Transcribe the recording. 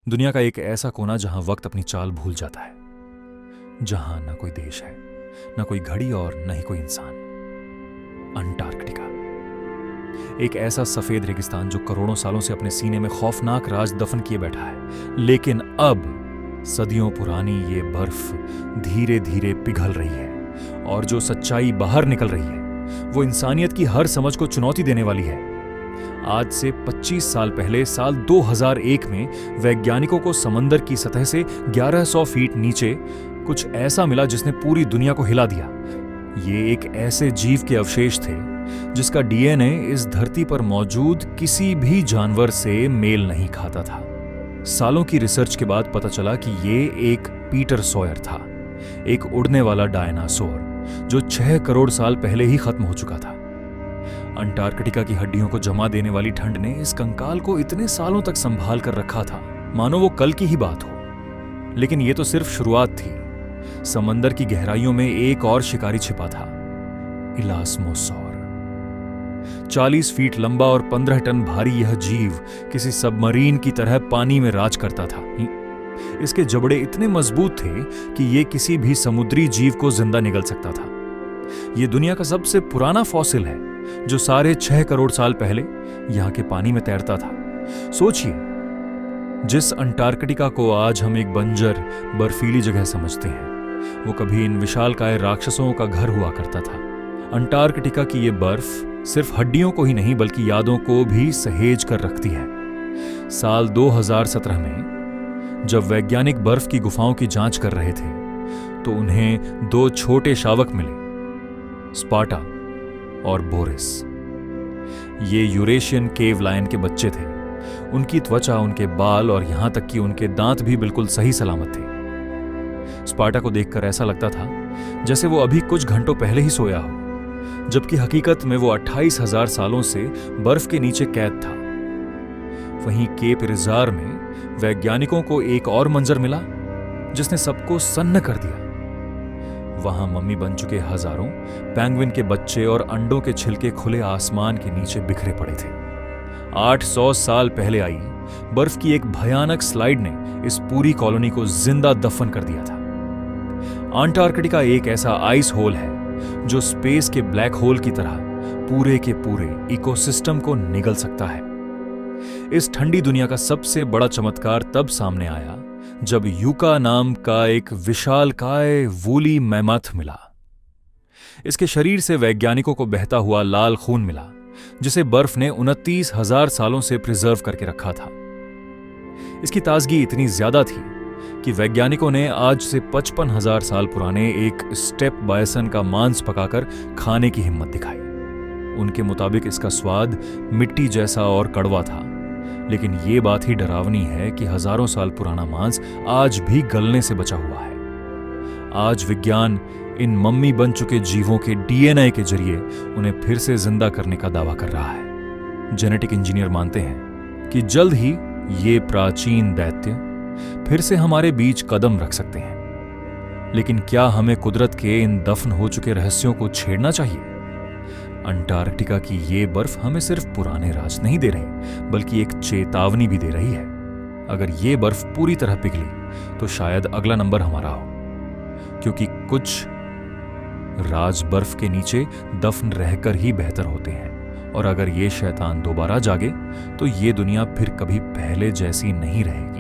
दुनिया का एक ऐसा कोना जहां वक्त अपनी चाल भूल जाता है, जहां ना कोई देश है, ना कोई घड़ी और न ही कोई इंसान। अंटार्कटिका, एक ऐसा सफेद रेगिस्तान जो करोड़ों सालों से अपने सीने में खौफनाक राज दफन किए बैठा है, लेकिन अब सदियों पुरानी ये बर्फ धीरे धीरे पिघल रही है और जो सच्चाई बाहर निकल रही है वो इंसानियत की हर समझ को चुनौती देने वाली है। आज से 25 साल पहले साल 2001 में वैज्ञानिकों को समंदर की सतह से 1100 फीट नीचे कुछ ऐसा मिला जिसने पूरी दुनिया को हिला दिया। ये एक ऐसे जीव के अवशेष थे जिसका डीएनए इस धरती पर मौजूद किसी भी जानवर से मेल नहीं खाता था। सालों की रिसर्च के बाद पता चला कि ये एक पीटर सॉयर था, एक उड़ने वाला डायनासोर जो 6 करोड़ साल पहले ही खत्म हो चुका था। अंटार्कटिका की हड्डियों को जमा देने वाली ठंड ने इस कंकाल को इतने सालों तक संभाल कर रखा था मानो वो कल की ही बात हो। लेकिन ये तो सिर्फ शुरुआत थी। समंदर की गहराइयों में एक और शिकारी छिपा था, इलास्मोसॉर। 40 फीट लंबा और 15 टन भारी यह जीव किसी सबमरीन की तरह पानी में राज करता था। इसके जबड़े इतने मजबूत थे कि यह किसी भी समुद्री जीव को जिंदा निगल सकता था। यह दुनिया का सबसे पुराना फॉसिल है जो साढ़े 6 करोड़ साल पहले यहां के पानी में तैरता था। सोचिए, जिस अंटार्कटिका को आज हम एक बंजर बर्फीली जगह समझते हैं, वो कभी इन विशालकाय राक्षसों का घर हुआ करता था। अंटार्कटिका की ये बर्फ सिर्फ हड्डियों को ही नहीं बल्कि यादों को भी सहेज कर रखती है। साल 2017 में जब वैज्ञानिक बर्फ की गुफाओं की जांच कर रहे थे तो उन्हें 2 छोटे शावक मिले, स्पार्टा और बोरिस। ये यूरेशियन केव लायन के बच्चे थे। उनकी त्वचा, उनके बाल और यहां तक कि उनके दांत भी बिल्कुल सही सलामत थे। स्पार्टा को देखकर ऐसा लगता था जैसे वो अभी कुछ घंटों पहले ही सोया हो, जबकि हकीकत में वो 28,000 सालों से बर्फ के नीचे कैद था। वहीं केप रिजार में वैज्ञानिकों को एक और मंजर मिला जिसने सबको सन्न कर दिया। वहां मम्मी बन चुके हजारों पेंगुइन के बच्चे और अंडों के छिलके खुले आसमान के नीचे बिखरे पड़े थे। 800 साल पहले आई बर्फ की एक भयानक स्लाइड ने इस पूरी कॉलोनी को जिंदा दफन कर दिया था। अंटार्कटिका एक ऐसा आइस होल है जो स्पेस के ब्लैक होल की तरह पूरे के पूरे इकोसिस्टम को निगल सकता है। इस ठंडी दुनिया का सबसे बड़ा चमत्कार तब सामने आया जब यूका नाम का एक विशालकाय वूली मैमथ मिला। इसके शरीर से वैज्ञानिकों को बहता हुआ लाल खून मिला जिसे बर्फ ने 29,000 सालों से प्रिजर्व करके रखा था। इसकी ताजगी इतनी ज्यादा थी कि वैज्ञानिकों ने आज से 55,000 साल पुराने एक स्टेप बायसन का मांस पकाकर खाने की हिम्मत दिखाई। उनके मुताबिक इसका स्वाद मिट्टी जैसा और कड़वा था, लेकिन यह बात ही डरावनी है कि हजारों साल पुराना मांस आज भी गलने से बचा हुआ है। आज विज्ञान इन मम्मी बन चुके जीवों के डीएनए के जरिए उन्हें फिर से जिंदा करने का दावा कर रहा है। जेनेटिक इंजीनियर मानते हैं कि जल्द ही ये प्राचीन दैत्य फिर से हमारे बीच कदम रख सकते हैं। लेकिन क्या हमें कुदरत के इन दफन हो चुके रहस्यों को छेड़ना चाहिए? अंटार्कटिका की ये बर्फ हमें सिर्फ पुराने राज नहीं दे रही बल्कि एक चेतावनी भी दे रही है। अगर ये बर्फ पूरी तरह पिघली तो शायद अगला नंबर हमारा हो, क्योंकि कुछ राज बर्फ के नीचे दफन रहकर ही बेहतर होते हैं। और अगर ये शैतान दोबारा जागे तो ये दुनिया फिर कभी पहले जैसी नहीं रहेगी।